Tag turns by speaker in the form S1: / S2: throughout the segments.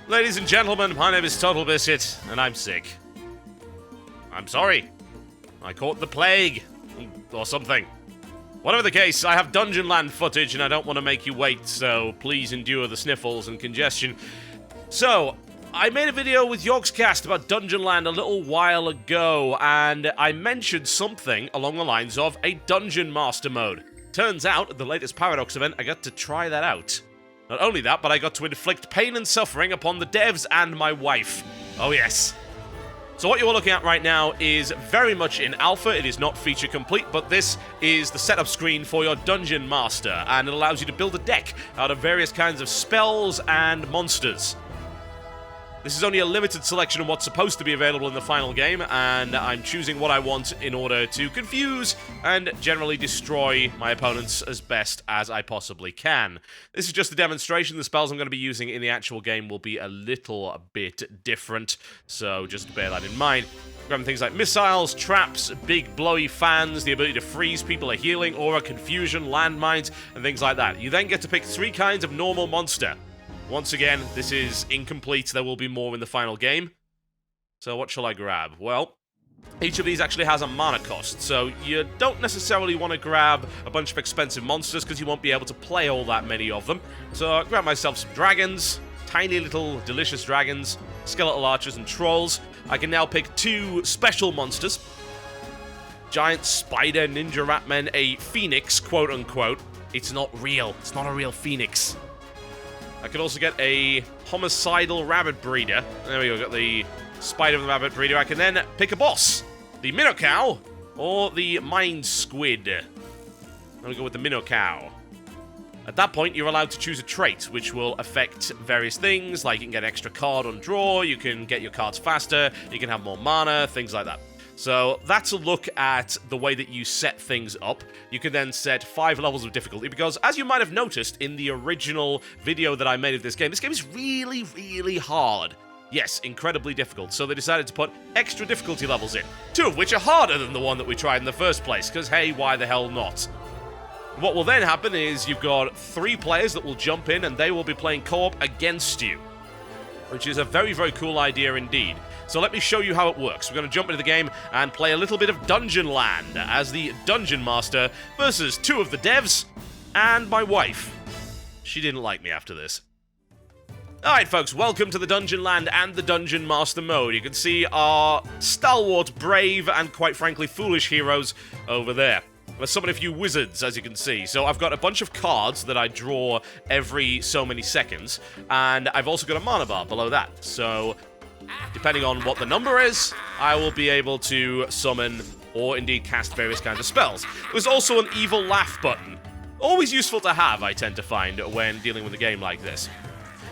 S1: Ladies and gentlemen, my name is Totalbiscuit, and I'm sick. I'm sorry. I caught the plague. Or something. Whatever the case, I have Dungeonland footage, and I don't want to make you wait, so please endure the sniffles and congestion. So, I made a video with Yogscast about Dungeonland a little while ago, and I mentioned something along the lines of a Dungeon Master mode. Turns out, at the latest Paradox event, I got to try that out. Not only that, but I got to inflict pain and suffering upon the devs and my wife. Oh yes. So what you're looking at right now is very much in alpha. It is not feature complete, but this is the setup screen for your Dungeon Master, and it allows you to build a deck out of various kinds of spells and monsters. This is only a limited selection of what's supposed to be available in the final game, and I'm choosing what I want in order to confuse and generally destroy my opponents as best as I possibly can. This is just a demonstration. The spells I'm going to be using in the actual game will be a little bit different, so just bear that in mind. Grabbing things like missiles, traps, big blowy fans, the ability to freeze people, a healing aura, confusion, landmines, and things like that. You then get to pick 3 kinds of normal monster. Once again, this is incomplete. There will be more in the final game. So what shall I grab? Well, each of these actually has a mana cost, so you don't necessarily want to grab a bunch of expensive monsters because you won't be able to play all that many of them. So I grab myself some dragons, tiny little delicious dragons, skeletal archers, and trolls. I can now pick 2 special monsters. Giant spider ninja ratman, a phoenix, quote-unquote. It's not real. It's not a real phoenix. I could also get a homicidal rabbit breeder. There we go, got the spider and the rabbit breeder. I can then pick a boss. The Minocow or the mind squid. I'm gonna go with the Minocow. At that point, you're allowed to choose a trait, which will affect various things, like you can get an extra card on draw, you can get your cards faster, you can have more mana, things like that. So that's a look at the way that you set things up. You can then set 5 levels of difficulty, because as you might have noticed in the original video that I made of this game is really, really hard. Yes, incredibly difficult. So they decided to put extra difficulty levels in, 2 of which are harder than the one that we tried in the first place, because hey, why the hell not? What will then happen is you've got 3 players that will jump in, and they will be playing co-op against you, which is a very, very cool idea indeed. So let me show you how it works. We're going to jump into the game and play a little bit of Dungeonland as the Dungeon Master versus 2 of the devs and my wife. She didn't like me after this. Alright folks, welcome to the Dungeonland and the Dungeon Master mode. You can see our stalwart, brave, and quite frankly foolish heroes over there. There's summon a few wizards, as you can see. So I've got a bunch of cards that I draw every so many seconds, and I've also got a mana bar below that. So depending on what the number is, I will be able to summon or indeed cast various kinds of spells. There's also an evil laugh button. Always useful to have, I tend to find, when dealing with a game like this.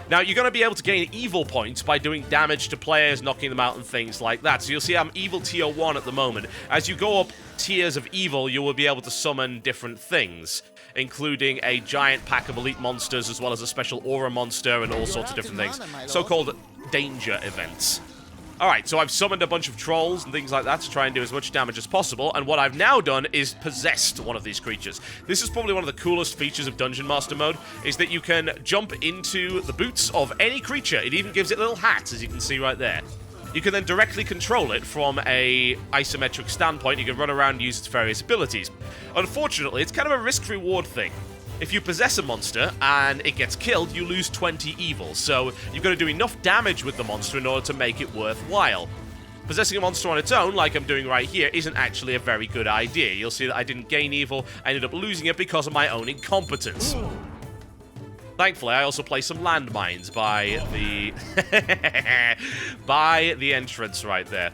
S1: Now, you're going to be able to gain evil points by doing damage to players, knocking them out, and things like that. So you'll see I'm evil tier 1 at the moment. As you go up tiers of evil, you will be able to summon different things, including a giant pack of elite monsters, as well as a special aura monster and all sorts of different things. So-called danger events. Alright, so I've summoned a bunch of trolls and things like that to try and do as much damage as possible, and what I've now done is possessed one of these creatures. This is probably one of the coolest features of Dungeon Master mode, is that you can jump into the boots of any creature. It even gives it little hats, as you can see right there. You can then directly control it from a isometric standpoint. You can run around and use its various abilities. Unfortunately, it's kind of a risk-reward thing. If you possess a monster and it gets killed, you lose 20 evil, so you've got to do enough damage with the monster in order to make it worthwhile. Possessing a monster on its own, like I'm doing right here, isn't actually a very good idea. You'll see that I didn't gain evil, I ended up losing it because of my own incompetence. Thankfully, I also placed some landmines by the... by the entrance right there.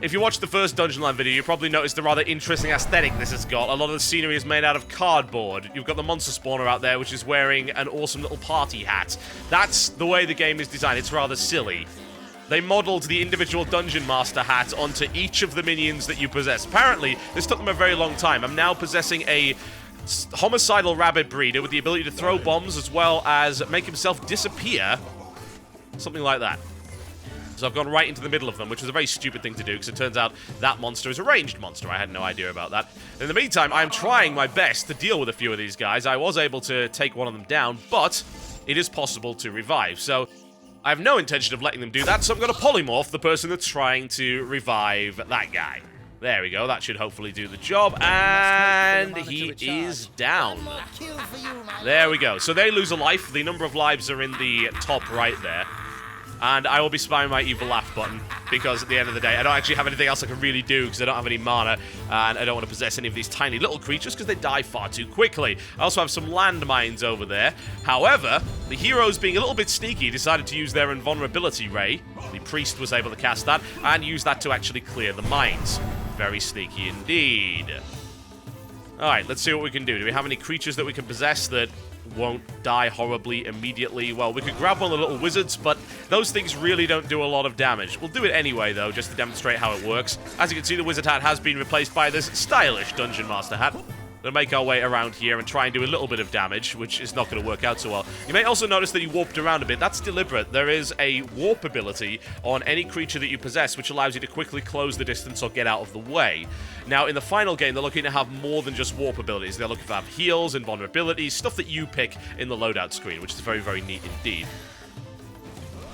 S1: If you watched the first Dungeonland video, you probably noticed the rather interesting aesthetic this has got. A lot of the scenery is made out of cardboard. You've got the monster spawner out there, which is wearing an awesome little party hat. That's the way the game is designed. It's rather silly. They modeled the individual Dungeon Master hat onto each of the minions that you possess. Apparently, this took them a very long time. I'm now possessing a homicidal rabbit breeder with the ability to throw bombs as well as make himself disappear. Something like that. So I've gone right into the middle of them, which was a very stupid thing to do, because it turns out that monster is a ranged monster. I had no idea about that. In the meantime, I'm trying my best to deal with a few of these guys. I was able to take one of them down, but it is possible to revive. So I have no intention of letting them do that, so I'm going to polymorph the person that's trying to revive that guy. There we go, that should hopefully do the job, and he is down. There we go, so they lose a life. The number of lives are in the top right there. And I will be spamming my evil laugh button, because at the end of the day, I don't actually have anything else I can really do, because I don't have any mana, and I don't want to possess any of these tiny little creatures, because they die far too quickly. I also have some landmines over there. However, the heroes, being a little bit sneaky, decided to use their invulnerability ray. The priest was able to cast that, and use that to actually clear the mines. Very sneaky indeed. Alright, let's see what we can do. Do we have any creatures that we can possess that won't die horribly immediately? Well, we could grab one of the little wizards, but those things really don't do a lot of damage. We'll do it anyway, though, just to demonstrate how it works. As you can see, the wizard hat has been replaced by this stylish Dungeon Master hat. We'll make our way around here and try and do a little bit of damage, which is not going to work out so well. You may also notice that he warped around a bit. That's deliberate. There is a warp ability on any creature that you possess, which allows you to quickly close the distance or get out of the way. Now, in the final game, they're looking to have more than just warp abilities. They're looking to have heals, invulnerabilities, stuff that you pick in the loadout screen, which is very, very neat indeed.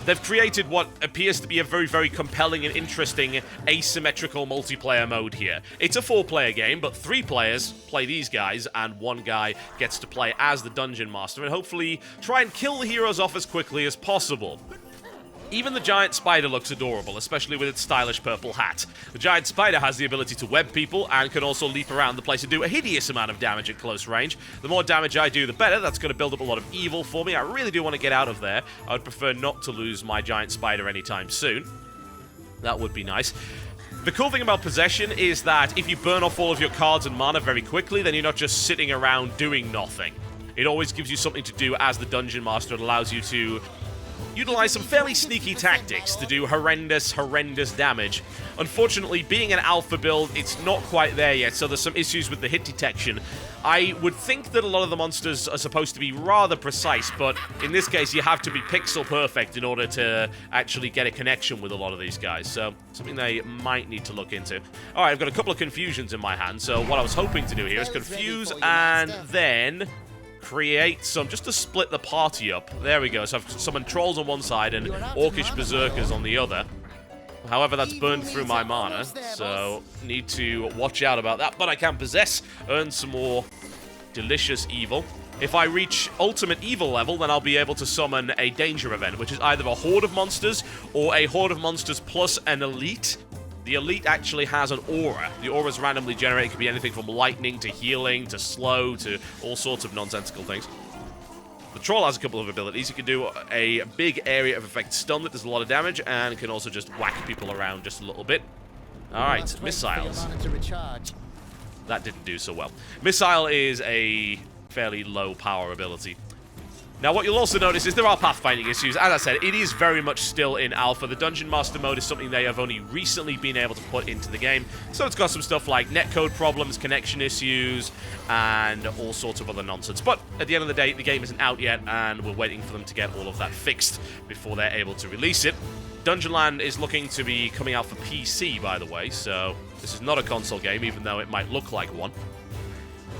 S1: They've created what appears to be a very, very compelling and interesting asymmetrical multiplayer mode here. It's a 4-player game, but 3 players play these guys, and 1 guy gets to play as the Dungeon Master, and hopefully try and kill the heroes off as quickly as possible. Even the giant spider looks adorable, especially with its stylish purple hat. The giant spider has the ability to web people and can also leap around the place and do a hideous amount of damage at close range. The more damage I do, the better. That's going to build up a lot of evil for me. I really do want to get out of there. I would prefer not to lose my giant spider anytime soon. That would be nice. The cool thing about possession is that if you burn off all of your cards and mana very quickly, then you're not just sitting around doing nothing. It always gives you something to do as the Dungeon Master. It allows you to utilize some fairly sneaky tactics to do horrendous damage. Unfortunately, being an alpha build, it's not quite there yet, so there's some issues with the hit detection. I would think that a lot of the monsters are supposed to be rather precise, but in this case, you have to be pixel perfect in order to actually get a connection with a lot of these guys, so something they might need to look into. Alright, I've got a couple of confusions in my hand, so what I was hoping to do here is confuse and then create some, just to split the party up. There we go. So I've summoned trolls on one side and orcish berserkers on the other. However, that's burned through my mana, so need to watch out about that. But I can possess, earn some more delicious evil. If I reach ultimate evil level, then I'll be able to summon a danger event, which is either a horde of monsters or a horde of monsters plus an elite. The elite actually has an aura. The aura's randomly generated. It could be anything from lightning to healing to slow to all sorts of nonsensical things. The troll has a couple of abilities. He can do a big area of effect stun that does a lot of damage, and can also just whack people around just a little bit. Alright, missiles. That didn't do so well. Missile is a fairly low power ability. Now, what you'll also notice is there are pathfinding issues. As I said, it is very much still in alpha. The Dungeon Master mode is something they have only recently been able to put into the game. So it's got some stuff like netcode problems, connection issues, and all sorts of other nonsense. But at the end of the day, the game isn't out yet, and we're waiting for them to get all of that fixed before they're able to release it. Dungeonland is looking to be coming out for PC, by the way, so this is not a console game, even though it might look like one.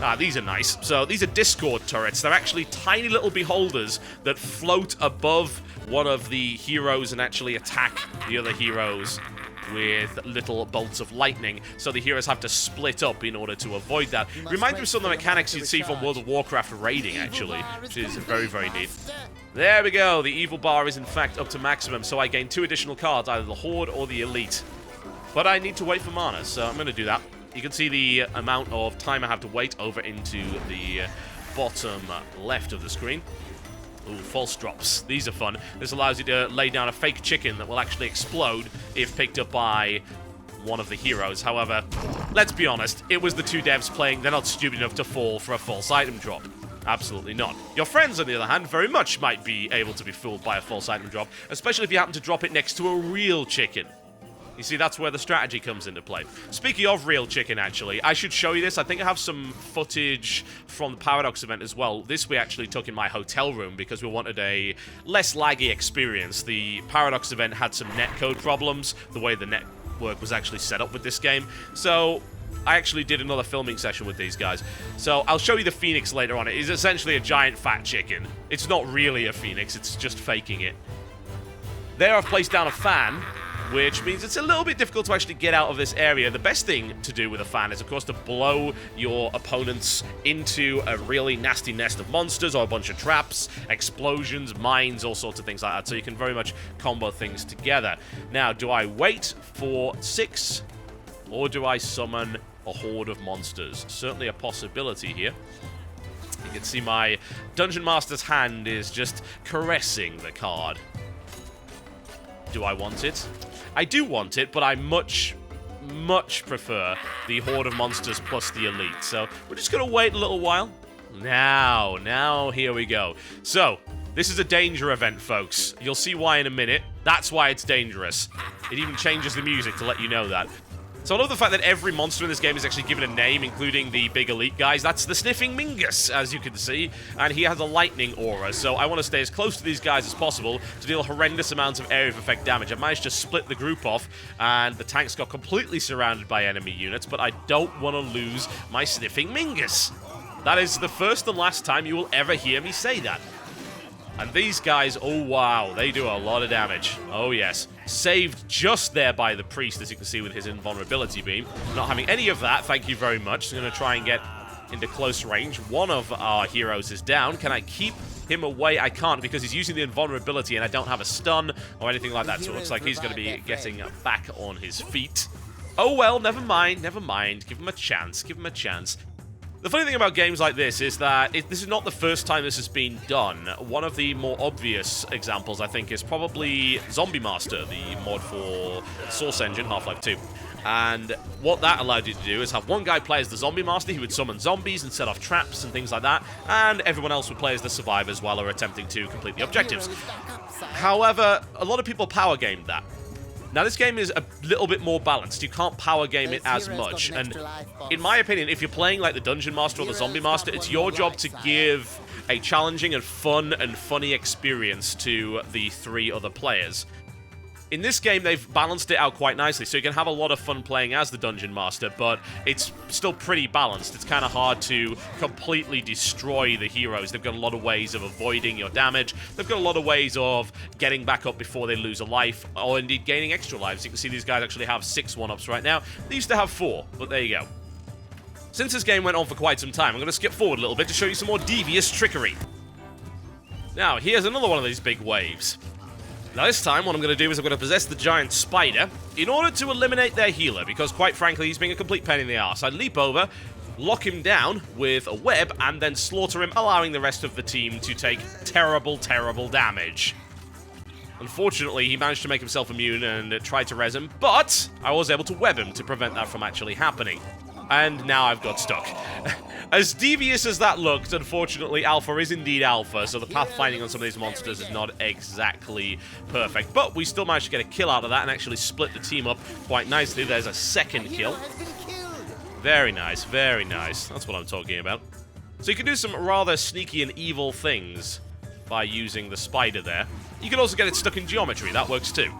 S1: Ah, these are nice. So these are Discord turrets. They're actually tiny little beholders that float above one of the heroes and actually attack the other heroes with little bolts of lightning. So the heroes have to split up in order to avoid that. Reminds me of some of the mechanics you'd see from World of Warcraft raiding, actually, which is very, very neat. There we go. The evil bar is, in fact, up to maximum, so I gain 2 additional cards, either the Horde or the Elite. But I need to wait for mana, so I'm going to do that. You can see the amount of time I have to wait over into the bottom left of the screen. Ooh, false drops. These are fun. This allows you to lay down a fake chicken that will actually explode if picked up by one of the heroes. However, let's be honest, it was the 2 devs playing. They're not stupid enough to fall for a false item drop. Absolutely not. Your friends, on the other hand, very much might be able to be fooled by a false item drop, especially if you happen to drop it next to a real chicken. You see, that's where the strategy comes into play. Speaking of real chicken, actually, I should show you this. I think I have some footage from the Paradox event as well. This we actually took in my hotel room because we wanted a less laggy experience. The Paradox event had some netcode problems, the way the network was actually set up with this game. So I actually did another filming session with these guys. So I'll show you the phoenix later on. It is essentially a giant fat chicken. It's not really a phoenix, it's just faking it. There I've placed down a fan, which means it's a little bit difficult to actually get out of this area. The best thing to do with a fan is, of course, to blow your opponents into a really nasty nest of monsters or a bunch of traps, explosions, mines, all sorts of things like that. So you can very much combo things together. Now, do I wait for 6, or do I summon a horde of monsters? Certainly a possibility here. You can see my Dungeon Master's hand is just caressing the card. Do I want it? I do want it, but I much prefer the horde of monsters plus the elite. So we're just going to wait a little while. Now, here we go. So, this is a danger event, folks. You'll see why in a minute. That's why it's dangerous. It even changes the music to let you know that. So I love the fact that every monster in this game is actually given a name, including the big elite guys. That's the Sniffing Mingus, as you can see, and he has a lightning aura, so I want to stay as close to these guys as possible to deal horrendous amounts of area of effect damage. I managed to split the group off, and the tanks got completely surrounded by enemy units, but I don't want to lose my Sniffing Mingus. That is the first and last time you will ever hear me say that. And these guys, oh wow, they do a lot of damage. Oh yes. Saved just there by the priest, as you can see with his invulnerability beam. Not having any of that, thank you very much. So I'm going to try and get into close range. One of our heroes is down. Can I keep him away? I can't, because he's using the invulnerability and I don't have a stun or anything like that. So it looks like he's going to be getting back on his feet. Oh well, never mind. Give him a chance, The funny thing about games like this is that this is not the first time this has been done. One of the more obvious examples, I think, is probably Zombie Master, the mod for Source Engine, Half-Life 2. And what that allowed you to do is have one guy play as the Zombie Master. He would summon zombies and set off traps and things like that, and everyone else would play as the survivors while they were attempting to complete the objectives. However, a lot of people power gamed that. Now, this game is a little bit more balanced. You can't power game it as much. And in my opinion, if you're playing like the Dungeon Master or the Zombie Master, it's your job to give a challenging and fun and funny experience to the 3 other players. In this game, they've balanced it out quite nicely, so you can have a lot of fun playing as the Dungeon Master, but it's still pretty balanced. It's kind of hard to completely destroy the heroes. They've got a lot of ways of avoiding your damage. They've got a lot of ways of getting back up before they lose a life, or indeed gaining extra lives. You can see these guys actually have 6 1-ups right now. They used to have 4, but there you go. Since this game went on for quite some time, I'm going to skip forward a little bit to show you some more devious trickery. Now, here's another one of these big waves. Now this time, what I'm going to do is I'm going to possess the giant spider in order to eliminate their healer, because quite frankly, he's being a complete pain in the arse. I leap over, lock him down with a web, and then slaughter him, allowing the rest of the team to take terrible, terrible damage. Unfortunately, he managed to make himself immune and tried to res him, but I was able to web him to prevent that from actually happening. And now I've got stuck. As devious as that looked, unfortunately, Alpha is indeed Alpha, so the pathfinding on some of these monsters is not exactly perfect. But we still managed to get a kill out of that and actually split the team up quite nicely. There's a second kill. Very nice, very nice. That's what I'm talking about. So you can do some rather sneaky and evil things by using the spider there. You can also get it stuck in geometry. That works too.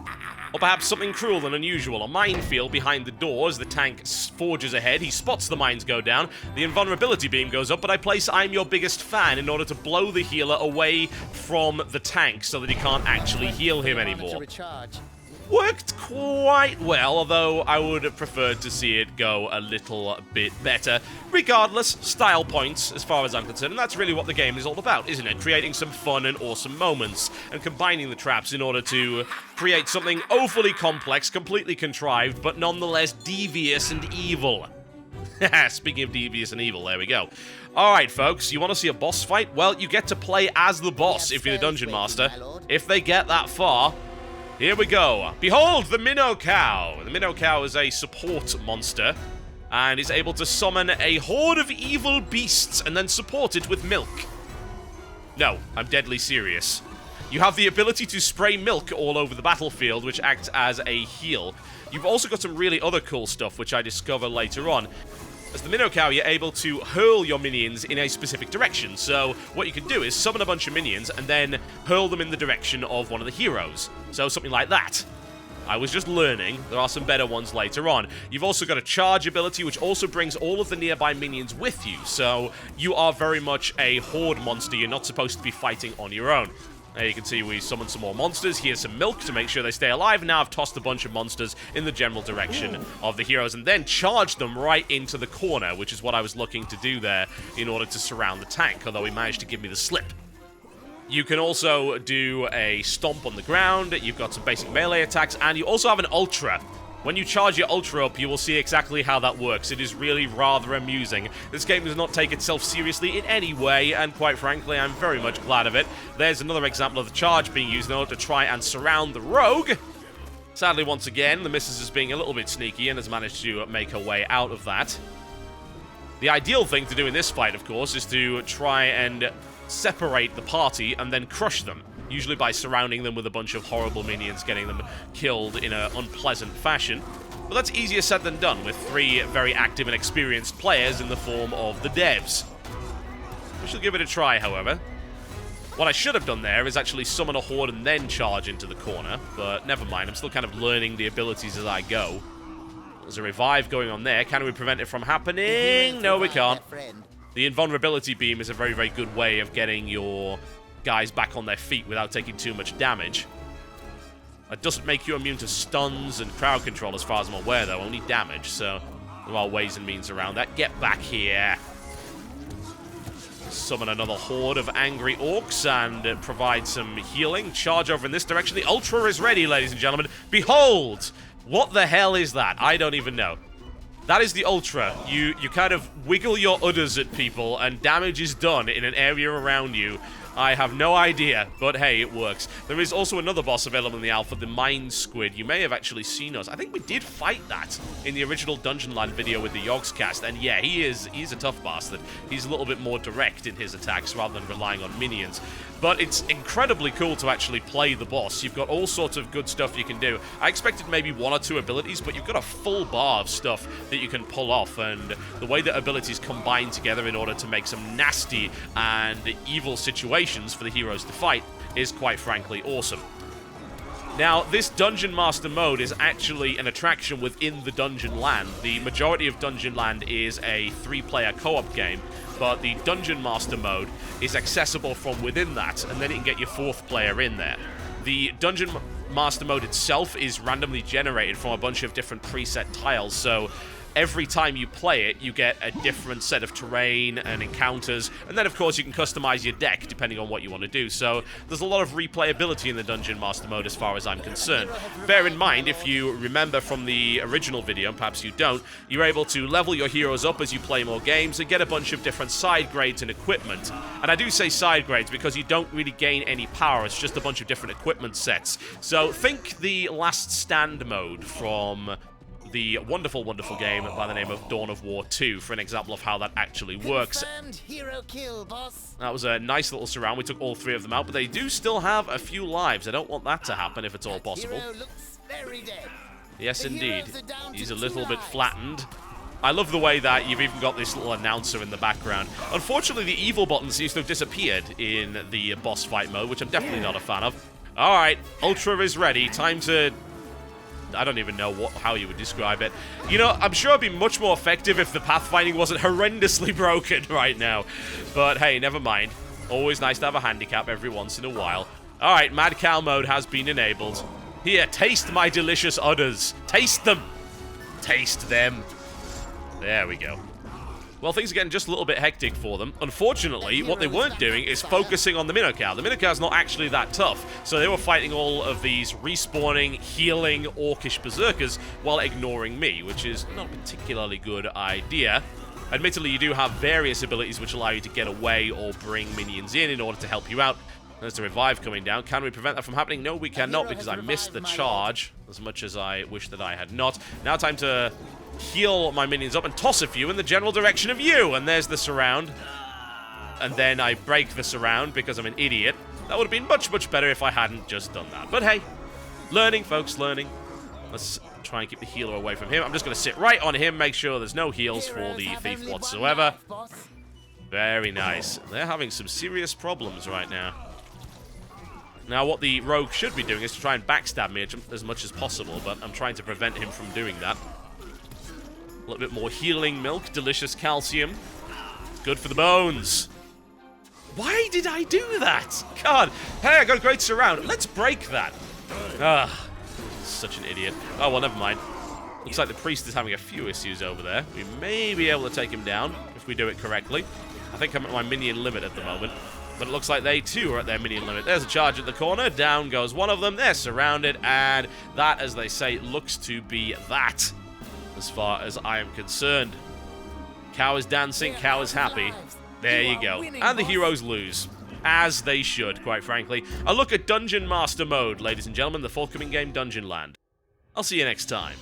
S1: Or perhaps something cruel and unusual. A minefield behind the door as the tank forges ahead. He spots the mines go down. The invulnerability beam goes up, but I place I'm Your Biggest Fan in order to blow the healer away from the tank so that he can't actually heal him anymore. Worked quite well, although I would have preferred to see it go a little bit better. Regardless, style points, as far as I'm concerned, and that's really what the game is all about, isn't it? Creating some fun and awesome moments, and combining the traps in order to create something awfully complex, completely contrived, but nonetheless devious and evil. Speaking of devious and evil, there we go. Alright, folks, you want to see a boss fight? Well, you get to play as the boss if you're the Dungeon Master. If they get that far... Here we go. Behold, the Minnow Cow. The Minnow Cow is a support monster and is able to summon a horde of evil beasts and then support it with milk. No, I'm deadly serious. You have the ability to spray milk all over the battlefield, which acts as a heal. You've also got some really other cool stuff, which I discover later on. As the Minnow Cow, you're able to hurl your minions in a specific direction. So what you can do is summon a bunch of minions and then hurl them in the direction of one of the heroes. So something like that. I was just learning. There are some better ones later on. You've also got a charge ability, which also brings all of the nearby minions with you. So you are very much a horde monster. You're not supposed to be fighting on your own. There you can see we summoned some more monsters. Here's some milk to make sure they stay alive. Now I've tossed a bunch of monsters in the general direction of the heroes and then charged them right into the corner, which is what I was looking to do there in order to surround the tank, although he managed to give me the slip. You can also do a stomp on the ground. You've got some basic melee attacks, and you also have an ultra. When you charge your ultra up, you will see exactly how that works. It is really rather amusing. This game does not take itself seriously in any way, and quite frankly, I'm very much glad of it. There's another example of the charge being used in order to try and surround the rogue. Sadly, once again, the missus is being a little bit sneaky and has managed to make her way out of that. The ideal thing to do in this fight, of course, is to try and separate the party and then crush them. Usually by surrounding them with a bunch of horrible minions, getting them killed in an unpleasant fashion. But that's easier said than done with 3 very active and experienced players in the form of the devs. We shall give it a try, however. What I should have done there is actually summon a horde and then charge into the corner, but never mind, I'm still kind of learning the abilities as I go. There's a revive going on there. Can we prevent it from happening? No, we can't. The invulnerability beam is a very, very good way of getting your guys back on their feet without taking too much damage. It doesn't make you immune to stuns and crowd control as far as I'm aware, though, only damage, so there are ways and means around that. Get back here. Summon another horde of angry orcs and provide some healing. Charge over in this direction. The Ultra is ready, ladies and gentlemen. Behold! What the hell is that? I don't even know. That is the Ultra. You kind of wiggle your udders at people and damage is done in an area around you. I have no idea, but hey, it works. There is also another boss available in the alpha, the Mind Squid. You may have actually seen us. I think we did fight that in the original Dungeonland video with the Yogscast, and yeah, he's a tough bastard. He's a little bit more direct in his attacks rather than relying on minions. But it's incredibly cool to actually play the boss. You've got all sorts of good stuff you can do. I expected maybe 1 or 2 abilities, but you've got a full bar of stuff that you can pull off, and the way that abilities combine together in order to make some nasty and evil situations for the heroes to fight is quite frankly awesome. Now, this Dungeon Master mode is actually an attraction within the Dungeonland. The majority of Dungeonland is a 3-player co-op game, but the Dungeon Master mode is accessible from within that, and then you can get your 4th player in there. The Dungeon Master mode itself is randomly generated from a bunch of different preset tiles, so every time you play it, you get a different set of terrain and encounters, and then of course you can customize your deck depending on what you want to do, so there's a lot of replayability in the Dungeon Master mode as far as I'm concerned. Bear in mind, if you remember from the original video, and perhaps you don't, you're able to level your heroes up as you play more games and get a bunch of different side grades and equipment. And I do say side grades because you don't really gain any power, it's just a bunch of different equipment sets. So think the Last Stand mode from the wonderful, wonderful game by the name of Dawn of War 2 for an example of how that actually works.
S2: Hero kill, boss.
S1: That was a nice little surround. We took all 3 of them out, but they do still have a few lives. I don't want that to happen if it's all possible.
S2: Hero looks very dead.
S1: Yes, indeed. He's a little bit flattened. I love the way that you've even got this little announcer in the background. Unfortunately, the evil button seems to have disappeared in the boss fight mode, which I'm definitely not a fan of. Alright, Ultra is ready. Time to... I don't even know how you would describe it. You know, I'm sure it'd be much more effective if the pathfinding wasn't horrendously broken right now. But hey, never mind. Always nice to have a handicap every once in a while. Alright, Mad Cow mode has been enabled. Here, taste my delicious udders. Taste them. Taste them. There we go. Well, things are getting just a little bit hectic for them. Unfortunately, what they weren't doing is focusing on the Minotaur. The Minotaur's not actually that tough, so they were fighting all of these respawning, healing, orcish berserkers while ignoring me, which is not a particularly good idea. Admittedly, you do have various abilities which allow you to get away or bring minions in order to help you out. There's the revive coming down. Can we prevent that from happening? No, we cannot, because I missed the charge, as much as I wish that I had not. Now time to heal my minions up and toss a few in the general direction of you. And there's the surround. And then I break the surround because I'm an idiot. That would have been much, much better if I hadn't just done that. But hey, learning, folks, learning. Let's try and keep the healer away from him. I'm just going to sit right on him, make sure there's no heals for the thief whatsoever. Very nice. They're having some serious problems right now. Now, what the rogue should be doing is to try and backstab me as much as possible, but I'm trying to prevent him from doing that. A little bit more healing milk, delicious calcium. Good for the bones. Why did I do that? God. Hey, I got a great surround. Let's break that. Ah, such an idiot. Oh, well, never mind. Looks like the priest is having a few issues over there. We may be able to take him down if we do it correctly. I think I'm at my minion limit at the moment. But it looks like they too are at their minion limit. There's a charge at the corner. Down goes one of them. They're surrounded. And that, as they say, looks to be that. As far as I am concerned. Cow is dancing. Cow is happy. There you go. And the heroes lose. As they should, quite frankly. A look at Dungeon Master Mode, ladies and gentlemen. The forthcoming game, Dungeonland. I'll see you next time.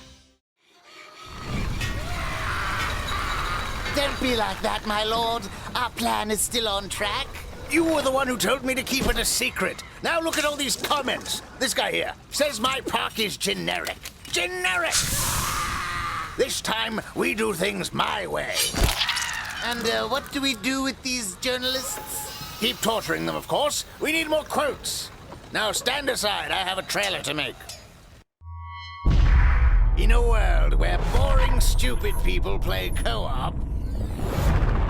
S2: Don't be like that, my lord. Our plan is still on track.
S3: You were the one who told me to keep it a secret. Now look at all these comments. This guy here says my park is generic. Generic! This time, we do things my way.
S2: And what do we do with these journalists?
S3: Keep torturing them, of course. We need more quotes. Now stand aside. I have a trailer to make. In a world where boring, stupid people play co-op,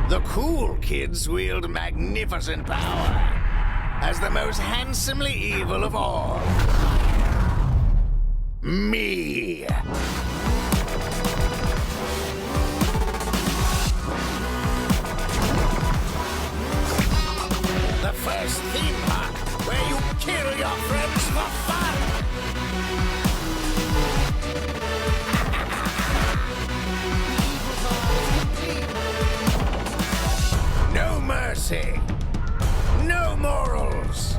S3: the cool kids wield magnificent power as the most handsomely evil of all. Me. The first theme park where you kill your friends for fun. No mercy. No morals.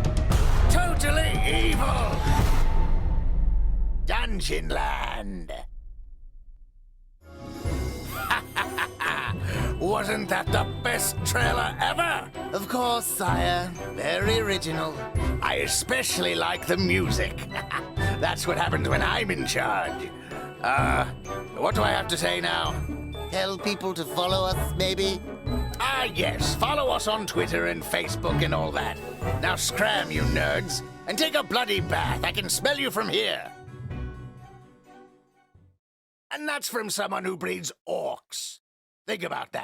S3: Totally evil. Dungeonland. Wasn't that the best trailer ever?
S2: Of course, sire. Very original.
S3: I especially like the music. That's what happens when I'm in charge. What do I have to say now?
S2: Tell people to follow us, maybe?
S3: Ah, yes. Follow us on Twitter and Facebook and all that. Now scram, you nerds, and take a bloody bath. I can smell you from here. And that's from someone who breeds orcs. Think about that.